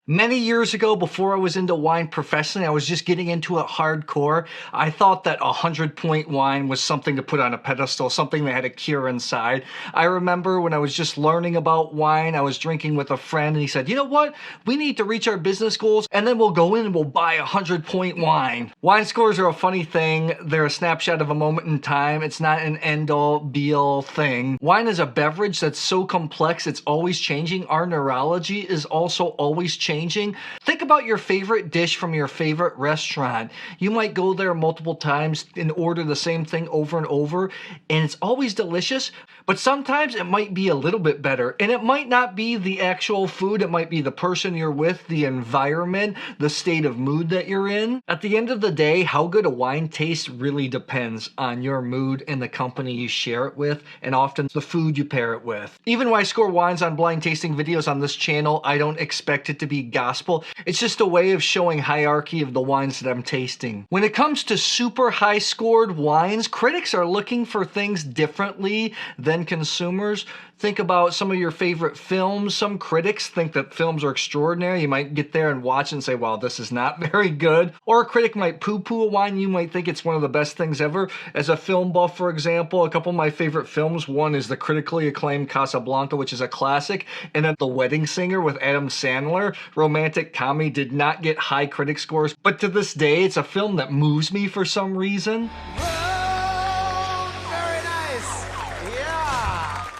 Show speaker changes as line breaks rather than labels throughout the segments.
Many years ago, before I was into wine professionally, I was just getting into it hardcore. I thought that 100-point wine was something to put on a pedestal, something that had a cure inside. I remember when I was just learning about wine, I was drinking with a friend and he said, you know what? We need to reach our business goals and then we'll go in and we'll buy 100-point wine. Wine scores are a funny thing. They're a snapshot of a moment in time. It's not an end-all, be-all thing. Wine is a beverage that's so complex, it's always changing. Our neurology is also always changing. Think about your favorite dish from your favorite restaurant. You might go there multiple times and order the same thing over and over, and it's always delicious, but sometimes it might be a little bit better. And it might not be the actual food, it might be the person you're with, the environment, the state of mood that you're in. At the end of the day, how good a wine tastes really depends on your mood and the company you share it with, and often the food you pair it with. Even when I score wines on blind tasting videos on this channel, I don't expect it to be gospel. It's just a way of showing hierarchy of the wines that I'm tasting. When it comes to super high scored wines, critics are looking for things differently than consumers. Think about some of your favorite films. Some critics think that films are extraordinary. You might get there and watch and say, wow, this is not very good. Or a critic might poo-poo a wine. You might think it's one of the best things ever. As a film buff, for example, a couple of my favorite films, one is the critically acclaimed Casablanca, which is a classic, and then The Wedding Singer with Adam Sandler. Romantic comedy, did not get high critic scores, but to this day, it's a film that moves me for some reason.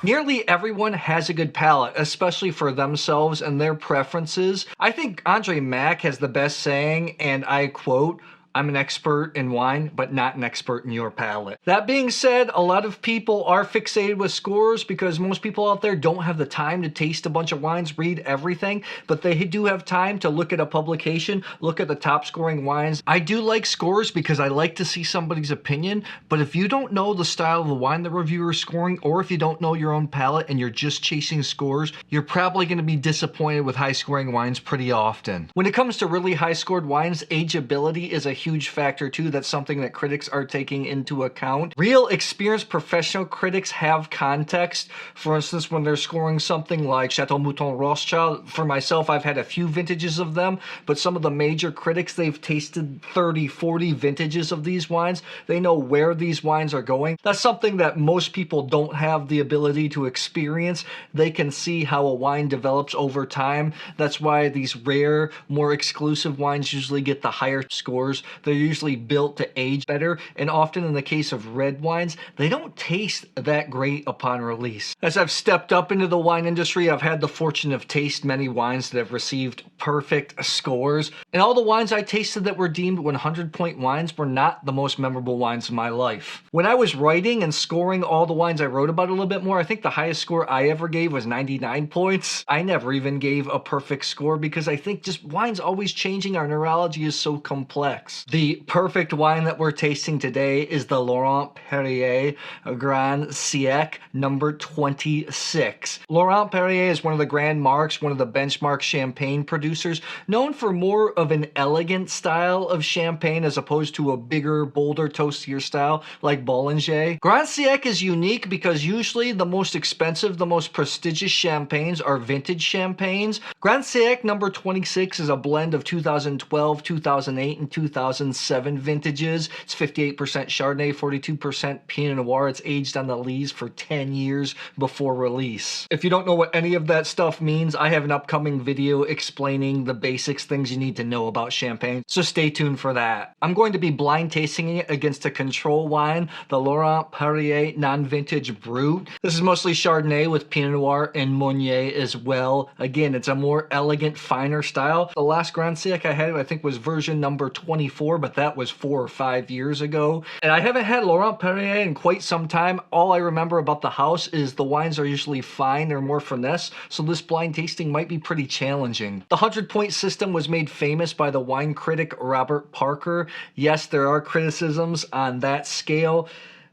Nearly everyone has a good palate, especially for themselves and their preferences. I think Andre Mack has the best saying, and I quote, "I'm an expert in wine, but not an expert in your palate." That being said, a lot of people are fixated with scores because most people out there don't have the time to taste a bunch of wines, read everything, but they do have time to look at a publication, look at the top scoring wines. I do like scores because I like to see somebody's opinion, but if you don't know the style of the wine the reviewer is scoring, or if you don't know your own palate and you're just chasing scores, you're probably going to be disappointed with high scoring wines pretty often. When it comes to really high scored wines, ageability is a huge factor too. That's something that critics are taking into account. Real experienced professional critics have context. For instance, when they're scoring something like Chateau Mouton Rothschild, for myself, I've had a few vintages of them, but some of the major critics, they've tasted 30, 40 vintages of these wines. They know where these wines are going. That's something that most people don't have the ability to experience. They can see how a wine develops over time. That's why these rare, more exclusive wines usually get the higher scores. They're usually built to age better, and often in the case of red wines, they don't taste that great upon release. As I've stepped up into the wine industry, I've had the fortune of taste many wines that have received perfect scores, and all the wines I tasted that were deemed 100-point wines were not the most memorable wines of my life. When I was writing and scoring all the wines I wrote about a little bit more, I think the highest score I ever gave was 99 points. I never even gave a perfect score because I think just wine's always changing. Our neurology is so complex. The perfect wine that we're tasting today is the Laurent Perrier Grand Siècle number 26. Laurent Perrier is one of the grand marques, one of the benchmark champagne producers, known for more of an elegant style of champagne as opposed to a bigger, bolder, toastier style like Bollinger. Grand Siècle is unique because usually the most expensive, the most prestigious champagnes are vintage champagnes. Grand Siècle number 26 is a blend of 2012, 2008, and 2007 vintages. It's 58% Chardonnay, 42% Pinot Noir. It's aged on the lees for 10 years before release. If you don't know what any of that stuff means, I have an upcoming video explaining the basics, things you need to know about champagne, so stay tuned for that. I'm going to be blind tasting it against a control wine, the Laurent Perrier non-vintage Brut. This is mostly Chardonnay with Pinot Noir and Meunier as well. Again, it's a more elegant, finer style. The last Grand Siècle I had, I think, was version number 24, but that was 4 or 5 years ago. And I haven't had Laurent Perrier in quite some time. All I remember about the house is the wines are usually fine, they're more finesse, so this blind tasting might be pretty challenging. The 100-point system was made famous by the wine critic Robert Parker. Yes, there are criticisms on that scale,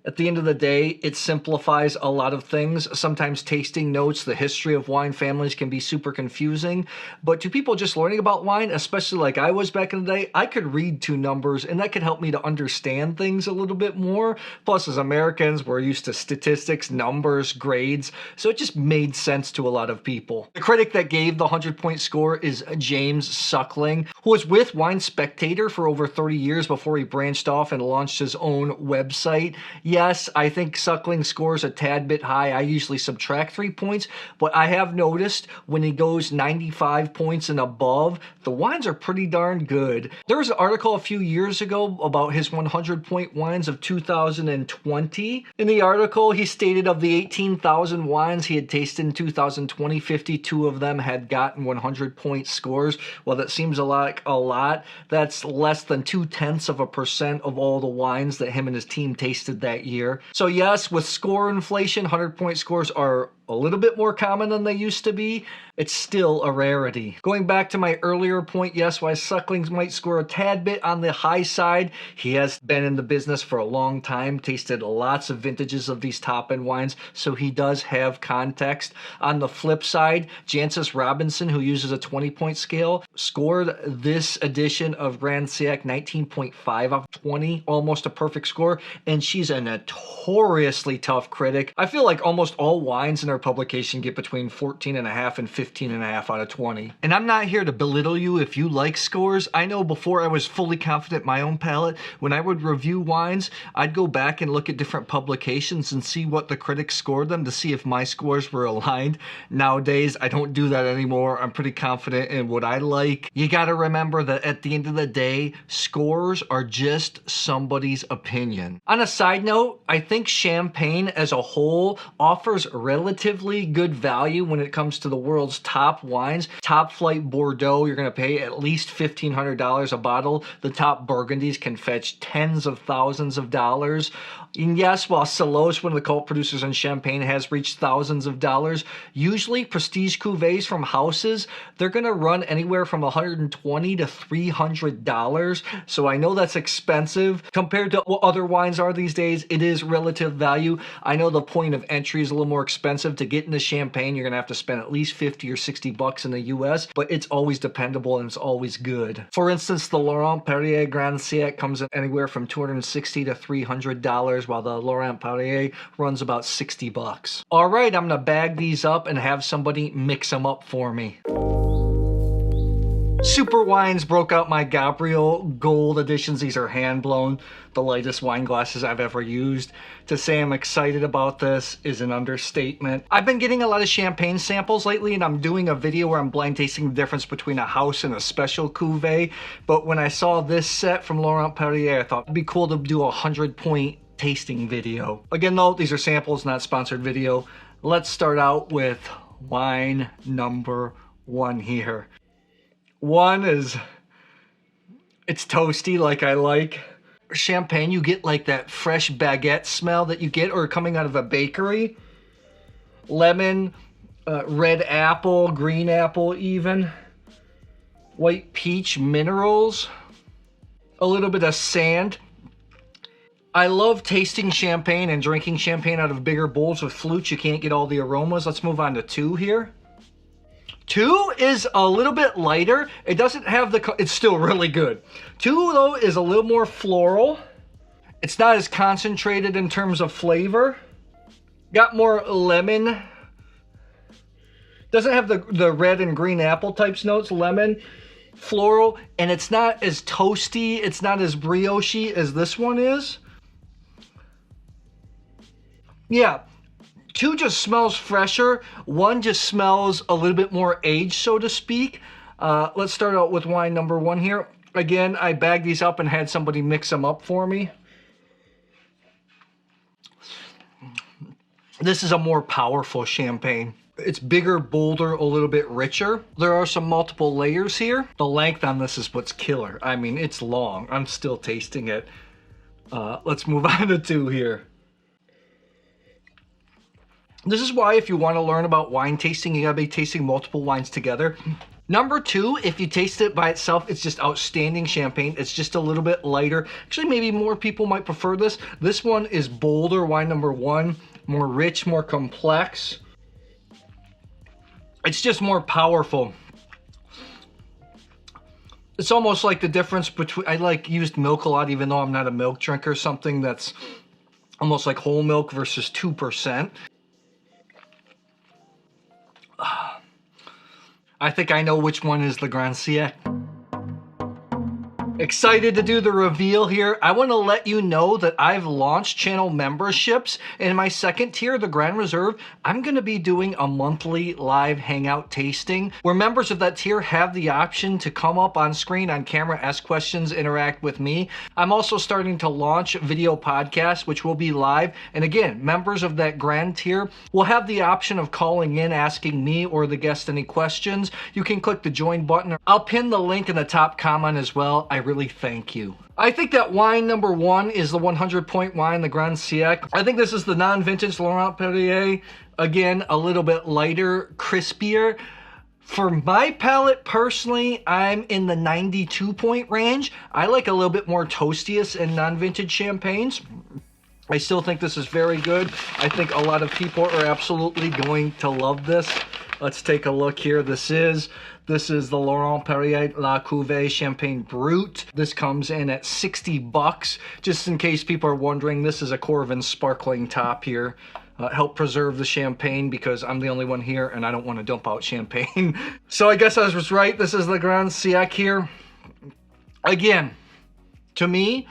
At the end of the day, it simplifies a lot of things. Sometimes tasting notes, the history of wine families can be super confusing. But to people just learning about wine, especially like I was back in the day, I could read two numbers and that could help me to understand things a little bit more. Plus, as Americans, we're used to statistics, numbers, grades. So it just made sense to a lot of people. The critic that gave the 100-point score is James Suckling, who was with Wine Spectator for over 30 years before he branched off and launched his own website. Yes, I think Suckling scores a tad bit high. I usually subtract 3 points, but I have noticed when he goes 95 points and above, the wines are pretty darn good. There was an article a few years ago about his 100-point wines of 2020. In the article, he stated of the 18,000 wines he had tasted in 2020, 52 of them had gotten 100-point scores. Well, that seems like a lot. That's less than 0.2% of all the wines that him and his team tasted that year. So yes, with score inflation, 100-point scores are a little bit more common than they used to be. It's still a rarity. Going back to my earlier point, yes, why Sucklings might score a tad bit on the high side. He has been in the business for a long time, tasted lots of vintages of these top-end wines, so he does have context. On the flip side, Jancis Robinson, who uses a 20-point scale, scored this edition of Grand Siac 19.5 out of 20, almost a perfect score, and she's a notoriously tough critic. I feel like almost all wines in our publication get between 14.5 and 15.5 out of 20. And I'm not here to belittle you if you like scores. I know before I was fully confident in my own palate, when I would review wines, I'd go back and look at different publications and see what the critics scored them to see if my scores were aligned. Nowadays, I don't do that anymore. I'm pretty confident in what I like. You gotta remember that at the end of the day, scores are just somebody's opinion. On a side note, I think champagne as a whole offers relatively good value when it comes to the world's top wines. Top flight Bordeaux, you're going to pay at least $1,500 a bottle. The top Burgundies can fetch tens of thousands of dollars. And yes, while Celos, one of the cult producers in Champagne, has reached thousands of dollars, usually prestige cuvées from houses, they're going to run anywhere from $120 to $300. So I know that's expensive. Compared to what other wines are these days, it is relative value. I know the point of entry is a little more expensive. To get into Champagne, you're going to have to spend at least 50 or 60 bucks in the US, but it's always dependable and it's always good. For instance, the Laurent Perrier Grand Siac comes in anywhere from $260 to $300, while the Laurent Perrier runs about 60 bucks. All right, I'm going to bag these up and have somebody mix them up for me. Super Wines broke out my Gabriel Gold editions. These are hand blown, the lightest wine glasses I've ever used. To say I'm excited about this is an understatement. I've been getting a lot of champagne samples lately, and I'm doing a video where I'm blind tasting the difference between a house and a special cuvee. But when I saw this set from Laurent Perrier, I thought it'd be cool to do a 100-point tasting video. Again though, these are samples, not sponsored video. Let's start out with wine number 1 here. One is, it's toasty like I like. Champagne, you get like that fresh baguette smell that you get or coming out of a bakery. Lemon, red apple, green apple even. White peach minerals. A little bit of sand. I love tasting champagne and drinking champagne out of bigger bowls with flutes. You can't get all the aromas. Let's move on to 2 here. 2 is a little bit lighter. It doesn't have the, it's still really good. 2 though is a little more floral. It's not as concentrated in terms of flavor. Got more lemon. Doesn't have the red and green apple types notes. Lemon, floral, and it's not as toasty. It's not as brioche as this one is. Yeah. 2 just smells fresher. 1 just smells a little bit more aged, so to speak. Let's start out with wine number 1 here. Again, I bagged these up and had somebody mix them up for me. This is a more powerful champagne. It's bigger, bolder, a little bit richer. There are some multiple layers here. The length on this is what's killer. I mean, it's long. I'm still tasting it. Let's move on to 2 here. This is why if you want to learn about wine tasting, you gotta be tasting multiple wines together. Number two, if you taste it by itself, it's just outstanding champagne. It's just a little bit lighter. Actually, maybe more people might prefer this. This one is bolder, wine number one, more rich, more complex. It's just more powerful. It's almost like the difference between, I like used milk a lot, even though I'm not a milk drinker, something that's almost like whole milk versus 2%. I think I know which one is the Grand Siècle. Excited to do the reveal here. I want to let you know that I've launched channel memberships. In my second tier, the Grand Reserve, I'm going to be doing a monthly live hangout tasting where members of that tier have the option to come up on screen, on camera, ask questions, interact with me. I'm also starting to launch video podcasts, which will be live. And again, members of that Grand tier will have the option of calling in, asking me or the guest any questions. You can click the join button. I'll pin the link in the top comment as well. I really thank you. I think that wine number one is the 100-point wine, the Grand Siècle. I think this is the non-vintage Laurent Perrier. Again, a little bit lighter, crispier. For my palate, personally, I'm in the 92-point range. I like a little bit more toastiest in non-vintage champagnes. I still think this is very good. I think a lot of people are absolutely going to love this. Let's take a look here. This is the Laurent Perrier La Cuvée Champagne Brut. This comes in at 60 bucks. Just in case people are wondering, this is a Corvin sparkling top here. Help preserve the champagne because I'm the only one here and I don't want to dump out champagne. So I guess I was right. This is the Grand Siècle here. Again, to me,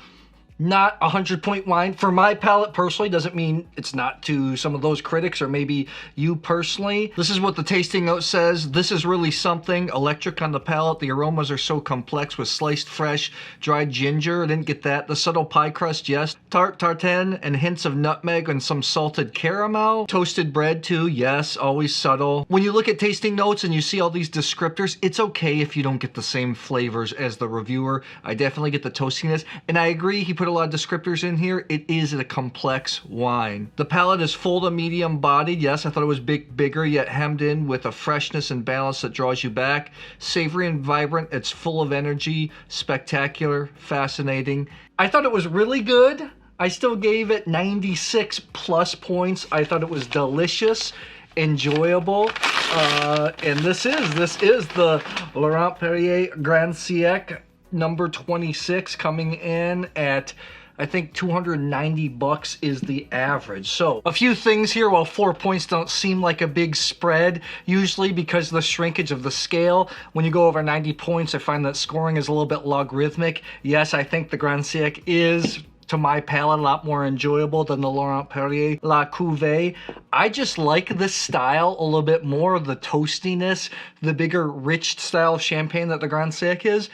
not a 100-point wine. For my palate personally, doesn't mean it's not to some of those critics or maybe you personally. This is what the tasting note says. This is really something. Electric on the palate. The aromas are so complex with sliced fresh, dried ginger. I didn't get that. The subtle pie crust, yes. Tart tartane and hints of nutmeg and some salted caramel. Toasted bread too, yes. Always subtle. When you look at tasting notes and you see all these descriptors, it's okay if you don't get the same flavors as the reviewer. I definitely get the toastiness. And I agree, he put a lot of descriptors in here. It is a complex wine. The palate is full to medium bodied. Yes, I thought it was bigger, yet hemmed in with a freshness and balance that draws you back. Savory and vibrant. It's full of energy, spectacular, fascinating. I thought it was really good. I still gave it 96 plus points. I thought it was delicious, enjoyable. And this is the Laurent Perrier Grand Siècle number 26, coming in at, I think, 290 bucks is the average. So a few things here. While 4 points don't seem like a big spread, usually because of the shrinkage of the scale, when you go over 90 points, I find that scoring is a little bit logarithmic. Yes, I think the Grand Siècle is, to my palate, a lot more enjoyable than the Laurent Perrier La Cuvée. I just like this style a little bit more, the toastiness, the bigger, rich style of champagne that the Grand Siècle is.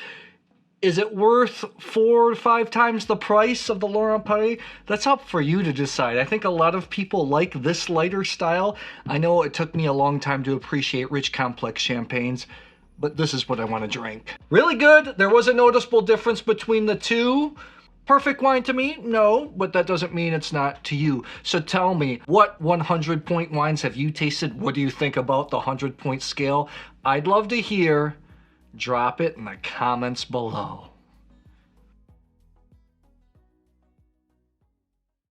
Is it worth 4 to 5 times the price of the Laurent Perrier? That's up for you to decide. I think a lot of people like this lighter style. I know it took me a long time to appreciate rich, complex champagnes, but this is what I want to drink. Really good. There was a noticeable difference between the two. Perfect wine to me? No, but that doesn't mean it's not to you. So tell me, what 100-point wines have you tasted? What do you think about the 100-point scale? I'd love to hear. Drop it in the comments below.